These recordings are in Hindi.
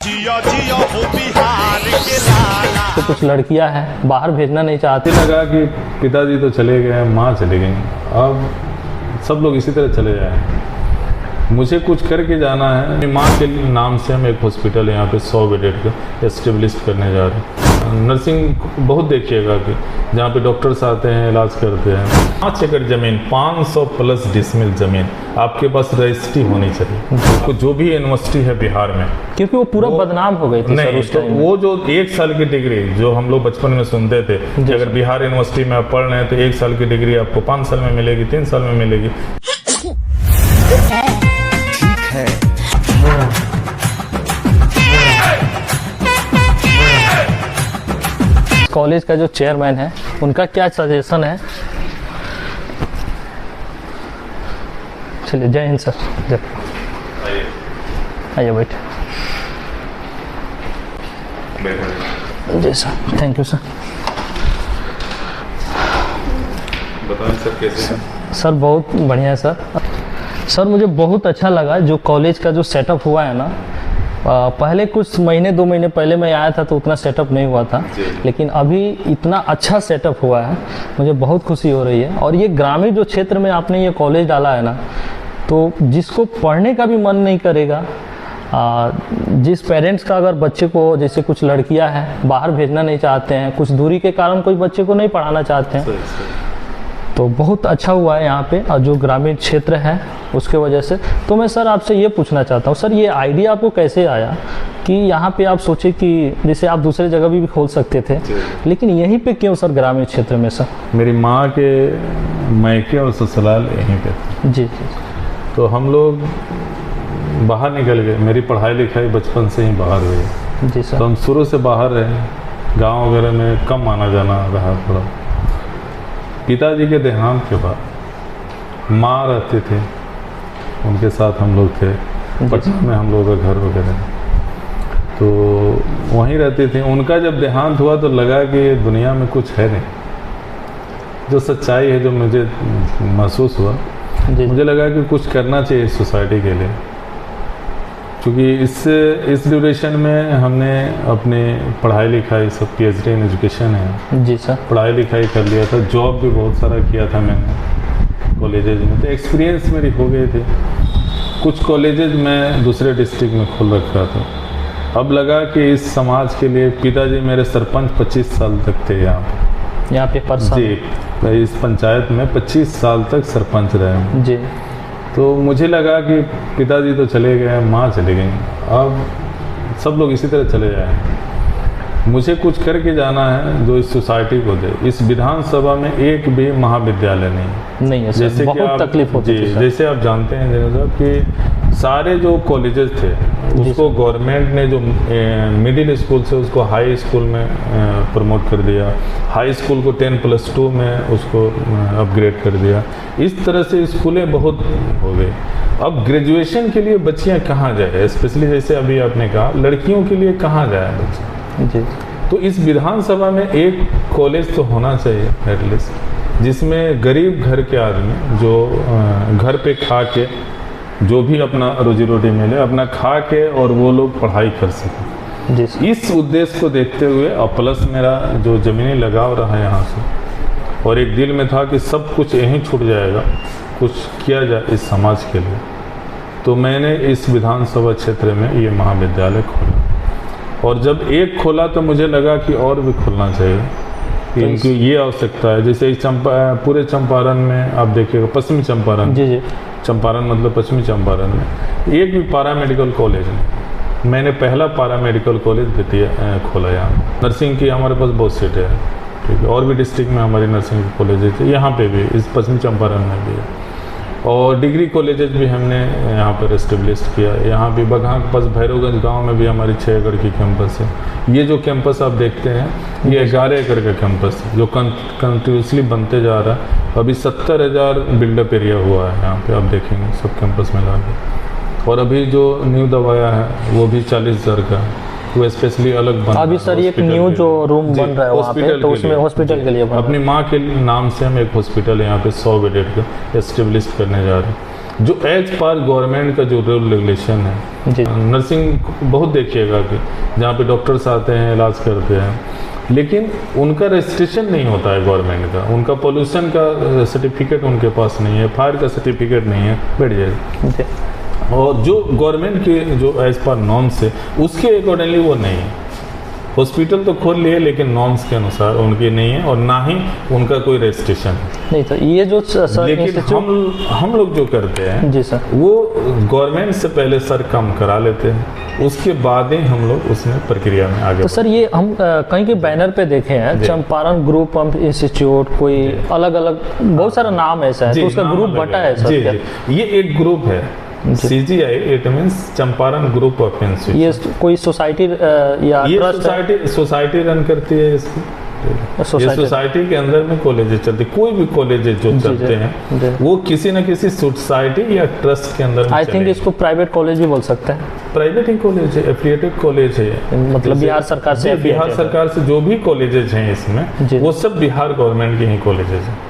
जिया जिया हो बिहार के लाला। तो कुछ लड़कियां हैं बाहर भेजना नहीं चाहती। लगा कि पिताजी तो चले गए, माँ चली गई, अब सब लोग इसी तरह चले जाए, मुझे कुछ करके जाना है। मेरी माँ के नाम से हम एक हॉस्पिटल यहाँ पे 100 बेडेड का एस्टेब्लिश करने जा रहे हैं। नर्सिंग बहुत देखिएगा कि जहाँ पे डॉक्टर्स आते हैं, इलाज करते हैं। 5 एकड़ ज़मीन, 500 प्लस डिसमिल ज़मीन, आपके पास रजिस्ट्री होनी चाहिए। तो जो भी यूनिवर्सिटी है बिहार में, क्योंकि वो पूरा बदनाम हो गई थी नहीं, तो वो जो 1 साल की डिग्री जो हम लोग बचपन में सुनते थे कि अगर बिहार यूनिवर्सिटी में आप पढ़ रहे हैं तो 1 साल की डिग्री आपको 5 साल में मिलेगी, 3 साल में मिलेगी। ठीक है। कॉलेज का जो चेयरमैन है उनका क्या सजेशन है? चलिए, जय हिंद सर। जय, आइए बैठे। जी सर, थैंक यू सर। बताएं सर कैसे हैं? सर बहुत बढ़िया है सर। सर मुझे बहुत अच्छा लगा जो कॉलेज का जो सेटअप हुआ है ना। पहले कुछ महीने 2 महीने पहले मैं आया था तो उतना सेटअप नहीं हुआ था, लेकिन अभी इतना अच्छा सेटअप हुआ है, मुझे बहुत खुशी हो रही है। और ये ग्रामीण जो क्षेत्र में आपने ये कॉलेज डाला है ना, तो जिसको पढ़ने का भी मन नहीं करेगा, जिस पेरेंट्स का अगर बच्चे को, जैसे कुछ लड़कियां हैं बाहर भेजना नहीं चाहते हैं, कुछ दूरी के कारण कोई बच्चे को नहीं पढ़ाना चाहते हैं, तो बहुत अच्छा हुआ है यहाँ पे। और जो ग्रामीण क्षेत्र है उसके वजह से। तो मैं सर आपसे ये पूछना चाहता हूँ, सर ये आइडिया आपको कैसे आया कि यहाँ पे आप सोचे कि जैसे आप दूसरे जगह भी खोल सकते थे, लेकिन यहीं पे क्यों सर ग्रामीण क्षेत्र में? सर मेरी माँ के मायके और ससुराल यहीं पे थे। जी। तो हम लोग बाहर निकल गए, मेरी पढ़ाई लिखाई बचपन से ही बाहर हुई। जी सर। तो हम शुरू से बाहर रहे, गांव वगैरह में कम आना जाना रहा थोड़ा। पिताजी के देहांत के बाद माँ रहते थे, उनके साथ हम लोग थे। पटना में हम लोग का घर वगैरह, तो वहीं रहते थे। उनका जब देहांत हुआ तो लगा कि दुनिया में कुछ है नहीं, जो सच्चाई है जो मुझे महसूस हुआ। मुझे लगा कि कुछ करना चाहिए सोसाइटी के लिए, क्योंकि इस ड्यूरेशन में हमने अपने पढ़ाई लिखाई सब PhD इन एजुकेशन है। जी सर। पढ़ाई लिखाई कर लिया था, जॉब भी बहुत सारा किया था मैंने कॉलेजेज में, तो एक्सपीरियंस मेरी हो गई थी। कुछ कॉलेजेज मैं दूसरे डिस्ट्रिक्ट में खोल रखा था। अब लगा कि इस समाज के लिए, पिताजी मेरे सरपंच 25 साल तक थे यहाँ पे परसा जी, इस पंचायत में 25 साल तक सरपंच रहे जी। तो मुझे लगा कि पिताजी तो चले गए, माँ चली गई, अब सब लोग इसी तरह चले जाए, मुझे कुछ करके जाना है जो इस सोसाइटी को दे। इस विधानसभा में एक भी महाविद्यालय नहीं है। जैसे बहुत कि तकलीफ होती है सर। जैसे आप जानते हैं जनरल साहब कि सारे जो कॉलेजेस थे उसको गवर्नमेंट ने जो मिडिल स्कूल से उसको हाई स्कूल में प्रमोट कर दिया, हाई स्कूल को 10+2 में उसको अपग्रेड कर दिया। इस तरह से स्कूलें बहुत हो गई। अब ग्रेजुएशन के लिए बच्चियां कहाँ जाए, स्पेशली जैसे अभी आपने कहा लड़कियों के लिए कहाँ जाए बच्चे जी। तो इस विधानसभा में एक कॉलेज तो होना चाहिए एटलीस्ट, जिसमें गरीब घर के आदमी जो घर पे खा के जो भी अपना रोजी रोटी मिले अपना खा के और वो लोग पढ़ाई कर सकें जी। इस उद्देश्य को देखते हुए और प्लस मेरा जो ज़मीनी लगाव रहा यहाँ से, और एक दिल में था कि सब कुछ यहीं छूट जाएगा, कुछ किया जाए इस समाज के लिए, तो मैंने इस विधानसभा क्षेत्र में ये महाविद्यालय खोला। और जब एक खोला तो मुझे लगा कि और भी खोलना चाहिए, क्योंकि ये आवश्यकता है। जैसे पूरे चंपारण में आप देखिएगा, पश्चिमी चंपारण जी, चंपारण मतलब पश्चिमी चंपारण में एक भी पारा मेडिकल कॉलेज नहीं। मैंने पहला पारा मेडिकल कॉलेज खोला यहाँ। नर्सिंग की हमारे पास बहुत सीटें हैं, ठीक है, और भी डिस्ट्रिक्ट में हमारी नर्सिंग की कॉलेजेज है, यहाँ पे भी इस पश्चिमी चंपारण में भी है। और डिग्री कॉलेजेस भी हमने यहाँ पर एस्टेब्लिश किया। यहाँ भी बगहा के पास भैरवगंज गांव में भी हमारी 6 एकड़ की कैंपस है। ये जो कैंपस आप देखते हैं ये 11 एकड़ का कैंपस है जो कंटिन्यूसली बनते जा रहा है। अभी 70,000 बिल्डअप एरिया हुआ है यहाँ पे, आप देखेंगे सब कैंपस में लगा। और अभी जो न्यू दवाया है वो भी 40,000 का है, वो स्पेशली अलग बन अभी सर एक न्यू जो रूम बन रहा है वहाँ पे, तो उसमें हॉस्पिटल के लिए अपनी माँ के नाम से हम एक हॉस्पिटल यहाँ पे 100 बेडेड का एस्टेब्लिश करने जा रहे हैं। जो एज पर गवर्नमेंट का जो रूल रेगुलेशन है, जी नर्सिंग बहुत देखिएगा कि जहाँ पे डॉक्टर्स आते हैं इलाज करते हैं, लेकिन उनका रजिस्ट्रेशन नहीं होता है गवर्नमेंट का, उनका पोल्यूशन का सर्टिफिकेट उनके पास नहीं है, फायर का सर्टिफिकेट नहीं है, बैठ जाएगा। और जो गवर्नमेंट के जो एज पर नॉर्म्स है उसके अकॉर्डिंगली वो नहीं है। हॉस्पिटल तो खोल लिए लेकिन नॉर्म्स के अनुसार उनके नहीं है और ना ही उनका कोई रजिस्ट्रेशन है। नहीं तो ये जो सर लेकिन हम लोग जो करते हैं जी सर, वो गवर्नमेंट से पहले सर काम करा लेते हैं, उसके बाद ही हम लोग उसमें प्रक्रिया में आगे। तो सर ये हम कहीं के बैनर पे देखे हैं चंपारण ग्रुप ऑफ इंस्टीट्यूट, कोई अलग अलग बहुत सारा नाम ऐसा है, तो उसका ग्रुप बटा है सर? जी, ये एक ग्रुप है CGI, it means Champaran group of institute. ये कोई सोसाइटी या ये ट्रस्ट सोसाइटी रन करती है इसको। ये सोसाइटी के अंदर में कॉलेजेस चलते, कोई भी कॉलेजेस जो चलते हैं वो किसी न किसी सोसाइटी या ट्रस्ट के अंदर। आई थिंक इसको प्राइवेट कॉलेज भी बोल सकते हैं। प्राइवेट ही कॉलेज है, एफिलिएटेड कॉलेज है, मतलब बिहार सरकार से। बिहार सरकार से जो भी कॉलेजेस हैं इसमें वो सब बिहार गवर्नमेंट के ही कॉलेजेस हैं।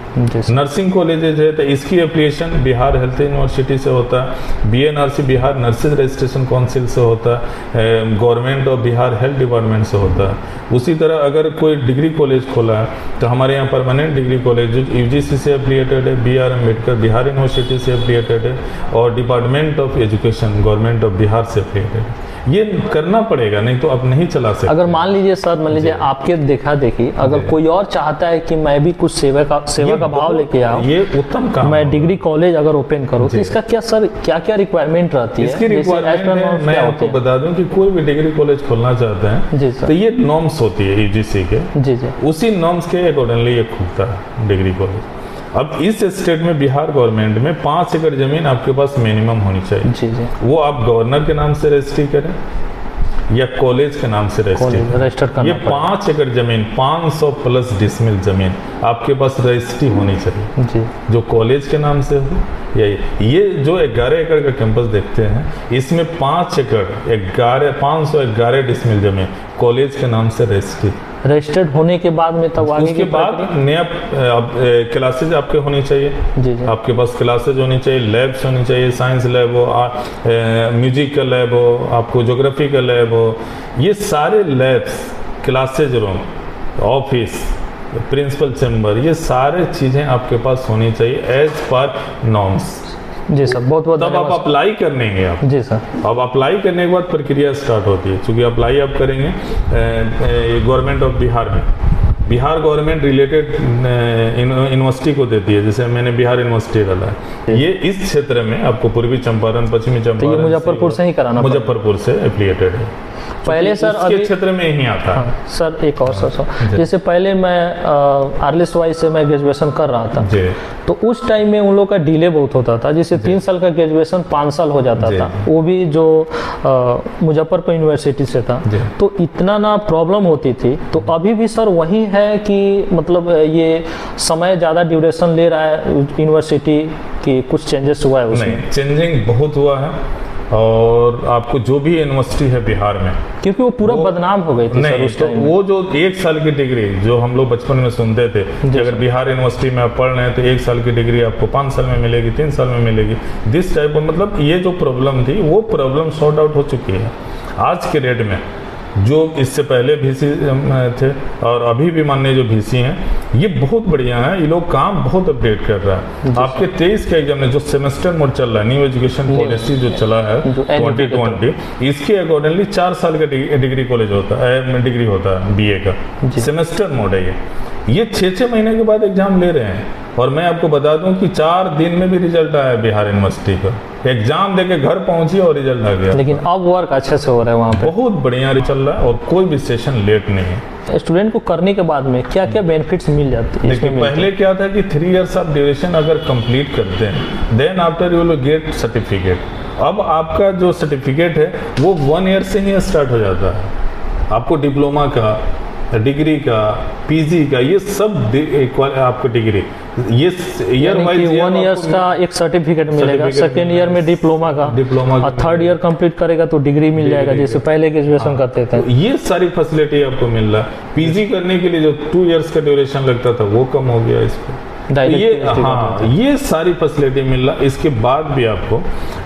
नर्सिंग कॉलेजेज है तो इसकी एप्लीकेशन बिहार हेल्थ यूनिवर्सिटी से होता है, BNRC Bihar nursing registration council से होता है, government of Bihar health department से होता है। उसी तरह अगर कोई डिग्री कॉलेज खोला है तो हमारे यहाँ परमानेंट डिग्री कॉलेज जो UGC से एफिलिएटेड है, BR अम्बेडकर बिहार यूनिवर्सिटी से एफिलिएटेड है और department of education government of Bihar से एफिलिएटेड है। ये करना पड़ेगा, नहीं तो आप नहीं चला सकते। अगर मान लीजिए सर, मान लीजिए आपके देखा देखी अगर कोई और चाहता है कि मैं भी कुछ सेवा का भाव लेके आऊँ, ये उत्तम काम। मैं डिग्री कॉलेज अगर ओपन करूँ तो इसका क्या सर क्या क्या रिक्वायरमेंट रहती है? इसकी रिक्वायरमेंट मैं आपको बता दूं कि कोई भी डिग्री कॉलेज खोलना चाहते हैं जी सर, तो ये नॉर्म्स होती है UGC के, जी जी, उसी नॉर्म्स के अकॉर्डिंगली ये खुलता है डिग्री कॉलेज। अब इस स्टेट में बिहार गवर्नमेंट में 5 एकड़ जमीन आपके पास मिनिमम होनी चाहिए। जी जी, वो आप गवर्नर के नाम से रजिस्ट्री करें या कॉलेज के नाम से रजिस्टर करना। ये 5 एकड़ जमीन 500 प्लस डिसमिल जमीन आपके पास रजिस्ट्री होनी चाहिए जी, जो कॉलेज के नाम से हो। ये जो 11 एकड़ का कैंपस देखते हैं इसमें 5 एकड़ 511 डिसमिल जमीन कॉलेज के नाम से रजिस्टर्ड होने के बाद में तब आगे उसके बाद नया क्लासेज आपके होनी चाहिए। जी जी, आपके पास क्लासेज होनी चाहिए, लैब्स होनी चाहिए, साइंस लैब हो, म्यूजिक का लैब हो, आपको ज्योग्राफी का लैब हो, ये सारे labs, classes room, office, principal chamber, ये सारे चीज़ें आपके पास होनी चाहिए एज पर नॉर्म्स। जी सर, बहुत बहुत तब आप अप्लाई करनेंगे आप। जी सर, अब अप्लाई करने के बाद प्रक्रिया स्टार्ट होती है, क्योंकि अप्लाई आप करेंगे गवर्नमेंट ऑफ बिहार में, बिहार गवर्नमेंट रिलेटेड यूनिवर्सिटी को देती है, जैसे मैंने बिहार यूनिवर्सिटी डाला है, ये इस क्षेत्र में आपको पूर्वी चंपारण, पश्चिमी चंपारण, तो ये मुजफ्फरपुर से ही कराना, मुजफ्फरपुर से एफिलिएटेड है पहले सर। अभी क्षेत्र में ही आता है। हाँ, सर एक और सर, जैसे पहले मैं RLSY से मैं ग्रेजुएशन कर रहा था तो उस टाइम में उन लोग का डिले बहुत होता था, जैसे 3 साल का ग्रेजुएशन 5 साल हो जाता था, वो भी जो मुजफ्फरपुर यूनिवर्सिटी से था, तो इतना ना प्रॉब्लम होती थी। तो अभी भी सर वही है कि मतलब ये समय ज़्यादा ड्यूरेशन ले रहा है यूनिवर्सिटी की, कुछ चेंजेस हुआ है उसमें? नहीं, चेंजिंग बहुत हुआ है और आपको जो भी यूनिवर्सिटी है बिहार में, क्योंकि वो पूरा बदनाम हो गई थी सर उस टाइम। वो जो 1 साल की डिग्री जो हम लोग बचपन में सुनते थे कि अगर बिहार यूनिवर्सिटी में आप पढ़ रहे हैं तो 1 साल की डिग्री आपको 5 साल में मिलेगी, 3 साल में मिलेगी, दिस टाइप ऑफ, मतलब ये जो प्रॉब्लम थी वो प्रॉब्लम सॉर्ट आउट हो चुकी है आज के डेट में। जो इससे पहले VC थे और अभी भी माननीय जो VC हैं ये बहुत बढ़िया है, ये लोग काम बहुत अपडेट कर रहा है। आपके 23 के एग्जाम में जो सेमेस्टर मोड चल रहा है, न्यू एजुकेशन पॉलिसी जो चला है 2020, इसके अकॉर्डिंगली 4 साल का डिग्री कॉलेज होता है, डिग्री होता है BA का, सेमेस्टर मोड है ये 6-6 महीने के बाद एग्जाम ले रहे हैं। और मैं आपको बता दूं कि 4 दिन में भी रिजल्ट आया बिहार यूनिवर्सिटी का, एग्जाम देके घर पहुंची और रिजल्ट आ गया। लेकिन अब वर्क अच्छे से हो रहा है वहाँ पे, बहुत बढ़िया चल रहा है और कोई भी सेशन लेट नहीं है। स्टूडेंट को करने के बाद में क्या क्या बेनिफिट्स मिल जाते हैं? देखिए पहले क्या था कि 3 इयर्स ऑफ ड्यूरेशन अगर कंप्लीट करते हैं then after you will get certificate. अब आपका जो सर्टिफिकेट है वो 1 ईयर से ही स्टार्ट हो जाता है। आपको डिप्लोमा का, डिग्री का, PG का, ये सब आपको डिग्री, ये ईयर वाइज 1 ईयर्स का एक सर्टिफिकेट मिलेगा, सेकेंड ईयर में डिप्लोमा का, और 3rd ईयर कंप्लीट करेगा तो डिग्री मिल जाएगा, जैसे पहले ग्रेजुएशन करते थे। तो ये सारी फैसिलिटी आपको मिल रहा है। PG करने के लिए जो 2 इयर्स का ड्यूरेशन लगता था वो कम हो गया इसको। Direct ये PhD हाँ, करते ये सारी फैसिलिटी मिल रहा। इसके बाद भी आपको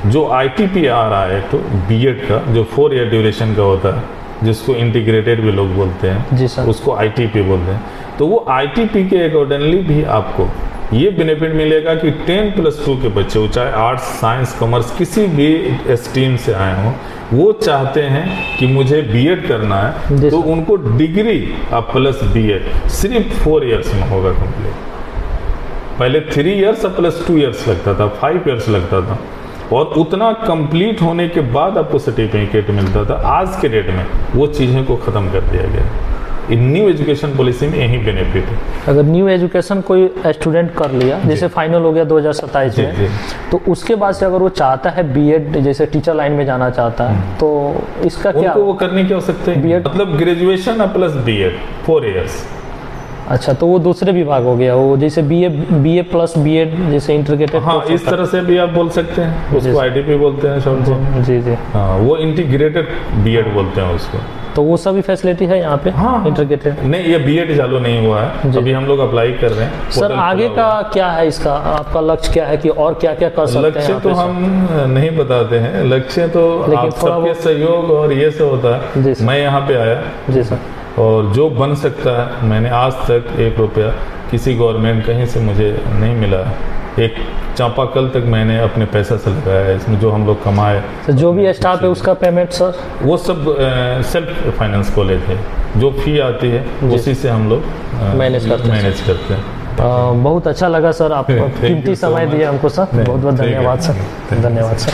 जो ITP आ रहा है, तो बीएड का जो 4 ईयर ड्यूरेशन का होता है, जिसको इंटीग्रेटेड भी लोग बोलते हैं, जी सर। उसको ITP बोलते हैं। तो वो ITP के अकॉर्डिंगली भी आपको ये बेनिफिट मिलेगा कि 10+2 के बच्चे, वो चाहे आर्ट्स, साइंस, कॉमर्स, किसी भी स्ट्रीम से आए हों, वो चाहते हैं कि मुझे बीएड करना है, जी तो सर। उनको डिग्री अब प्लस बीएड सिर्फ 4 इयर्स में होगा कंप्लीट। पहले 3 इयर्स प्लस 2 इयर्स लगता था, 5 इयर्स लगता था, और उतना कंप्लीट होने के बाद आपको सर्टिफिकेट मिलता था। आज के डेट में वो चीज़ें को ख़त्म कर दिया गया है। न्यू एजुकेशन पॉलिसी में यही बेनिफिट है। अगर न्यू एजुकेशन कोई स्टूडेंट कर लिया, जैसे फाइनल हो गया 2027 जी, में, जी। तो उसके बाद से अगर वो चाहता है बीएड, जैसे टीचर लाइन में जाना चाहता है, तो इसका क्या? उनको वो करने की आवश्यकता है, B.Ed मतलब ग्रेजुएशन प्लस बीएड 4 इयर्स। अच्छा, तो वो दूसरे विभाग हो गया, वो जैसे बीए प्लस बीएड, जैसे इंटीग्रेटेड। हाँ, इस तरह से भी आप बोल सकते हैं, उसको ITP बोलते हैं शॉर्ट फॉर्म। जी जी। हाँ, वो इंटीग्रेटेड बीएड बोलते हैं उसको। तो वो सभी फैसिलिटी है यहाँ पे? हाँ, इंटीग्रेटेड। नहीं, ये बीएड चालू नहीं हुआ है, अभी हम लोग अप्लाई कर रहे हैं। सर पोर्टल आगे खुला का हुआ है। क्या है, इसका आपका लक्ष्य क्या है कि और क्या क्या कर सकते हैं? लक्ष्य यहाँ तो पे सर? हम नहीं बताते हैं, लक्ष्य तो लेकिन आप थोड़ा सबके बहुत- सहयोग और ये से होता जी है। सर। मैं यहाँ पे आया, जी सर। और जो बन सकता है, मैंने आज तक 1 रुपया किसी गवर्नमेंट कहीं से मुझे नहीं मिला। एक चापाकल तक मैंने अपने पैसा से लगाया है इसमें, जो हम लोग कमाए। तो जो भी स्टाफ है उसका पेमेंट सर? वो सब सेल्फ फाइनेंस कॉलेज है, जो फी आती है उसी से हम लोग मैनेज करते हैं। हैं। बहुत अच्छा लगा सर, आप Thank you कीमती so समय much. दिए हमको सर, बहुत बहुत ठीक है। धन्यवाद सर, Thank you. धन्यवाद सर।